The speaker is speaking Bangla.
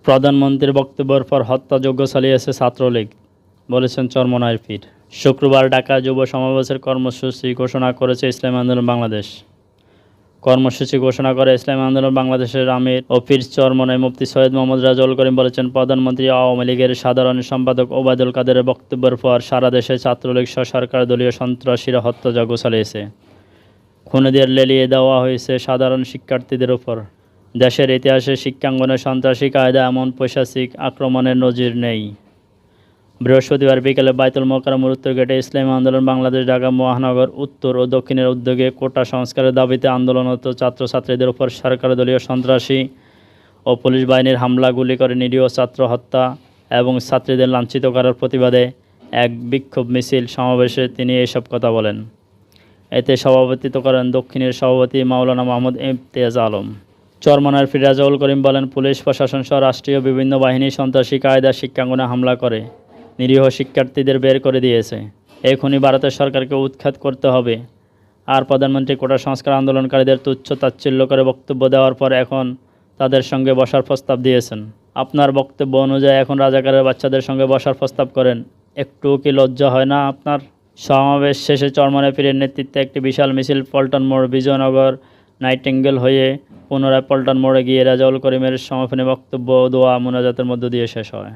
প্রধানমন্ত্রীর বক্তব্যের পর হত্যাযজ্ঞ চালিয়েছে ছাত্রলীগ, বলেছেন চরমনাইর পীর। শুক্রবার ঢাকা যুব সমাবেশের কর্মসূচি ঘোষণা করেছে ইসলামী আন্দোলন বাংলাদেশ। কর্মসূচি ঘোষণা করে ইসলামী আন্দোলন বাংলাদেশের আমির ও পীর চরমনাই মুফতি সৈয়দ মোহাম্মদ রেজাউল করিম বলেছেন, প্রধানমন্ত্রী আওয়ামী লীগের সাধারণ সম্পাদক ওবায়দুল কাদেরের বক্তব্যের পর সারা দেশে ছাত্রলীগ সহ সরকার দলীয় সন্ত্রাসীরা হত্যাযজ্ঞ চালিয়েছে। খুনিদের লেলিয়ে দেওয়া হয়েছে সাধারণ শিক্ষার্থীদের ওপর। দেশের ইতিহাসে শিক্ষাঙ্গনে সন্ত্রাসী কায়দা এমন পৈশাচিক আক্রমণের নজির নেই। বৃহস্পতিবার বিকেলে বায়তুল মোকাররমের উত্তর গেটে ইসলামী আন্দোলন বাংলাদেশ ঢাকা মহানগর উত্তর ও দক্ষিণের উদ্যোগে কোটা সংস্কারের দাবিতে আন্দোলনরত ছাত্রছাত্রীদের ওপর সরকারদলীয় সন্ত্রাসী ও পুলিশ বাহিনীর হামলা, গুলি করে নিরীহ ছাত্র হত্যা এবং ছাত্রীদের লাঞ্ছিত করার প্রতিবাদে এক বিক্ষোভ মিছিল সমাবেশে তিনি এসব কথা বলেন। এতে সভাপতিত্ব করেন দক্ষিণের সভাপতি মাওলানা মোহাম্মদ ইমতিয়াজ আলম। চরমনাইর পীর রেজাউল করিম বলেন, পুলিশ প্রশাসন সহ রাষ্ট্রীয় বিভিন্ন বাহিনী সন্ত্রাসী কায়দা শিক্ষাঙ্গনে হামলা করে নিরীহ শিক্ষার্থীদের বের করে দিয়েছে। এখনই ভারতের সরকারকে উৎখাত করতে হবে। আর প্রধানমন্ত্রী কোটা সংস্কার আন্দোলনকারীদের তুচ্ছ তাচ্ছিল্য করে বক্তব্য দেওয়ার পর এখন তাদের সঙ্গে বসার প্রস্তাব দিয়েছেন। আপনার বক্তব্য অনুযায়ী এখন রাজাকারের বাচ্চাদের সঙ্গে বসার প্রস্তাব করেন, একটুও কি লজ্জা হয় না আপনার? সমাবেশ শেষে চরমনাই পীরের নেতৃত্বে একটি বিশাল মিছিল পল্টন মোড়, বিজয়নগর, নাইটিঙ্গেল হয়ে পুনরায় পল্টন মোড়ে গিয়ে রেজাউল করিমের সমাপনী বক্তব্য ও দোয়া মোনাজাতের মধ্য দিয়ে শেষ হয়।